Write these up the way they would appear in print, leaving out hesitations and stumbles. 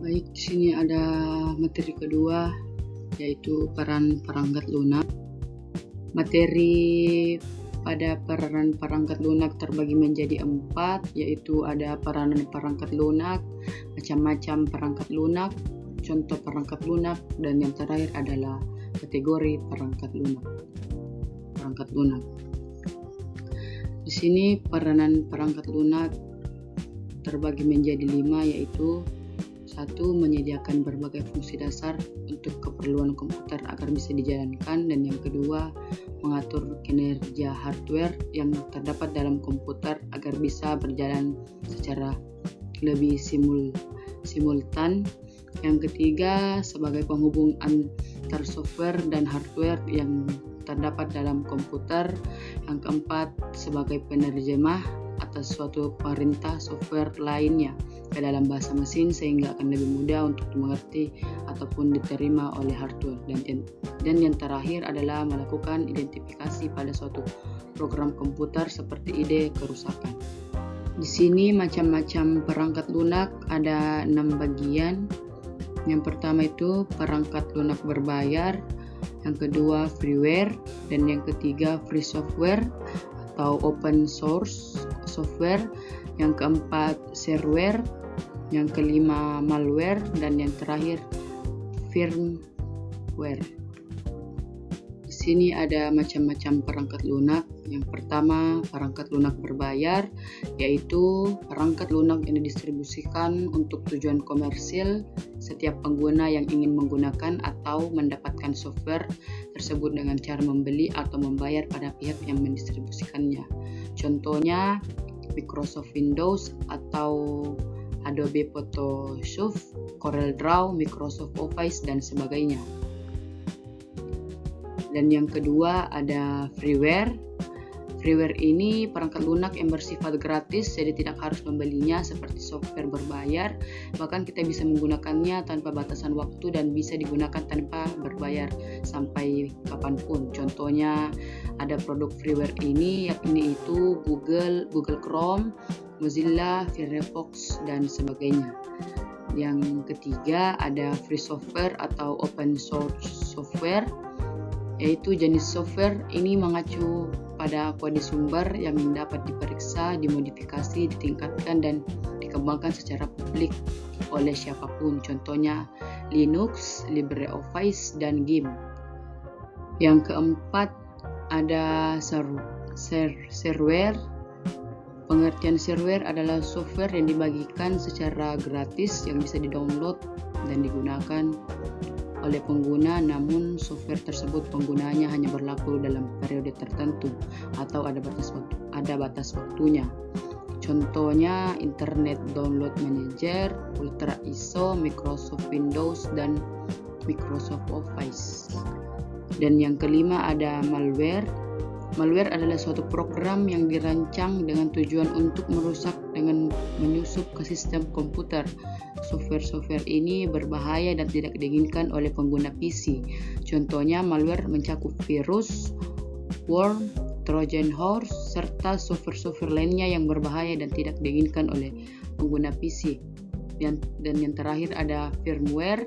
Baik, di sini ada materi kedua, yaitu peran perangkat lunak. Materi pada peranan perangkat lunak terbagi menjadi 4, yaitu ada peranan perangkat lunak, macam-macam perangkat lunak, contoh perangkat lunak, dan yang terakhir adalah kategori perangkat lunak. Di sini peranan perangkat lunak terbagi menjadi 5, yaitu 1. Menyediakan berbagai fungsi dasar untuk keperluan komputer agar bisa dijalankan, dan yang kedua, mengatur kinerja hardware yang terdapat dalam komputer agar bisa berjalan secara lebih simultan. Yang ketiga, sebagai penghubung antar software dan hardware yang terdapat dalam komputer. Yang keempat, sebagai penerjemah atas suatu perintah software lainnya ke dalam bahasa mesin sehingga akan lebih mudah untuk dimengerti ataupun diterima oleh hardware. Dan yang terakhir adalah melakukan identifikasi pada suatu program komputer seperti ide kerusakan. Di sini macam-macam perangkat lunak ada 6 bagian. Yang pertama itu perangkat lunak berbayar, yang kedua freeware, dan yang ketiga free software atau open source software, yang keempat shareware, yang kelima malware, dan yang terakhir firmware. Di sini ada macam-macam perangkat lunak. Yang pertama, perangkat lunak berbayar, yaitu perangkat lunak yang didistribusikan untuk tujuan komersil. Setiap pengguna yang ingin menggunakan atau mendapatkan software tersebut dengan cara membeli atau membayar pada pihak yang mendistribusikannya. Contohnya Microsoft Windows atau Adobe Photoshop, CorelDRAW, Microsoft Office, dan sebagainya. Dan yang kedua ada freeware. Freeware ini perangkat lunak yang bersifat gratis, jadi tidak harus membelinya seperti software berbayar. Bahkan kita bisa menggunakannya tanpa batasan waktu dan bisa digunakan tanpa berbayar sampai kapanpun. Contohnya ada produk freeware ini, yakni itu Google Chrome, Mozilla, Firefox, dan sebagainya. Yang ketiga ada free software atau open source software, yaitu jenis software ini mengacu pada kode sumber yang dapat diperiksa, dimodifikasi, ditingkatkan, dan dikembangkan secara publik oleh siapapun. Contohnya Linux, LibreOffice, dan GIMP. Yang keempat ada shareware. Pengertian shareware adalah software yang dibagikan secara gratis yang bisa didownload dan digunakan oleh pengguna, namun software tersebut penggunaannya hanya berlaku dalam periode tertentu atau ada batas waktunya. Contohnya Internet Download Manager, Ultra ISO, Microsoft Windows, dan Microsoft Office. Dan yang kelima ada malware. Malware adalah suatu program yang dirancang dengan tujuan untuk merusak dengan menyusup ke sistem komputer. Software ini berbahaya dan tidak diinginkan oleh pengguna PC. Contohnya malware mencakup virus, worm, Trojan horse, serta software lainnya yang berbahaya dan tidak diinginkan oleh pengguna PC. Dan yang terakhir ada firmware.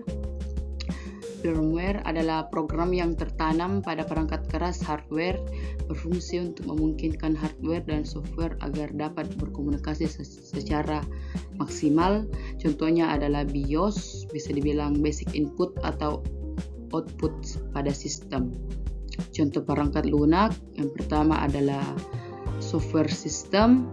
Firmware adalah program yang tertanam pada perangkat keras hardware, berfungsi untuk memungkinkan hardware dan software agar dapat berkomunikasi secara maksimal. Contohnya adalah BIOS, bisa dibilang basic input atau output pada sistem. Contoh perangkat lunak, yang pertama adalah software system,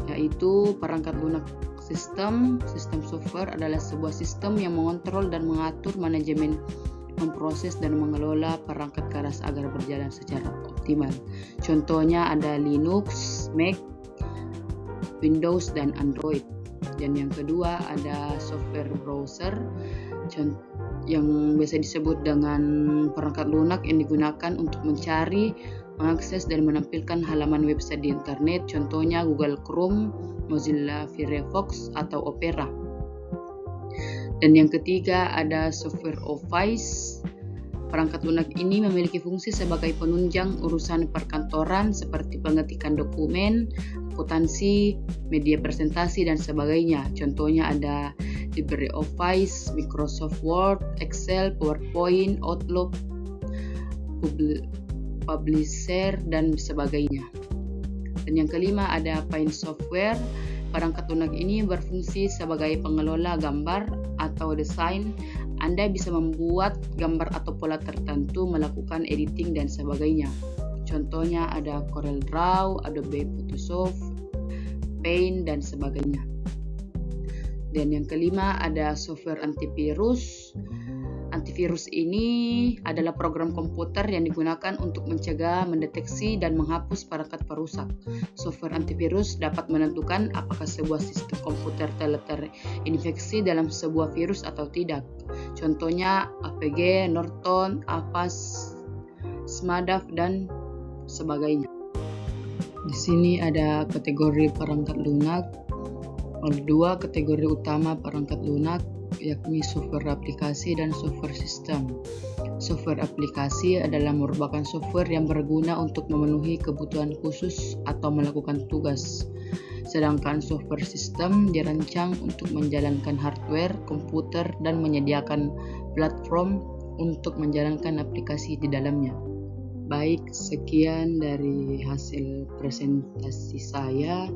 yaitu perangkat lunak Sistem software adalah sebuah sistem yang mengontrol dan mengatur manajemen, memproses dan mengelola perangkat keras agar berjalan secara optimal. Contohnya ada Linux, Mac, Windows, dan Android. Dan yang kedua ada software browser yang biasa disebut dengan perangkat lunak yang digunakan untuk mencari, mengakses, dan menampilkan halaman website di internet. Contohnya Google Chrome, Mozilla Firefox, atau Opera. Dan yang ketiga ada software Office. Perangkat lunak ini memiliki fungsi sebagai penunjang urusan perkantoran seperti pengetikan dokumen, akuntansi, media presentasi, dan sebagainya. Contohnya ada LibreOffice, Microsoft Word, Excel, PowerPoint, Outlook, Publisher, dan sebagainya. Dan yang kelima ada Paint Software. Perangkat lunak ini berfungsi sebagai pengelola gambar atau desain. Anda bisa membuat gambar atau pola tertentu, melakukan editing, dan sebagainya. Contohnya ada CorelDRAW, Adobe Photoshop, Paint, dan sebagainya. Dan yang kelima ada software antivirus. Antivirus ini adalah program komputer yang digunakan untuk mencegah, mendeteksi, dan menghapus perangkat perusak. Software antivirus dapat menentukan apakah sebuah sistem komputer telah terinfeksi dalam sebuah virus atau tidak. Contohnya AVG, Norton, Avast, Smadaf, dan sebagainya. Di sini ada kategori perangkat lunak. Ada dua kategori utama perangkat lunak, yakni software aplikasi dan software sistem. Software aplikasi adalah merupakan software yang berguna untuk memenuhi kebutuhan khusus atau melakukan tugas. Sedangkan software sistem dirancang untuk menjalankan hardware, komputer, dan menyediakan platform untuk menjalankan aplikasi di dalamnya. Baik, sekian dari hasil presentasi saya.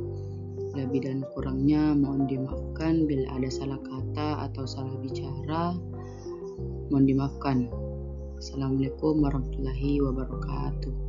Lebih dan kurangnya mohon dimaafkan bila ada salah kata atau salah bicara. Mohon dimaafkan. Assalamualaikum warahmatullahi wabarakatuh.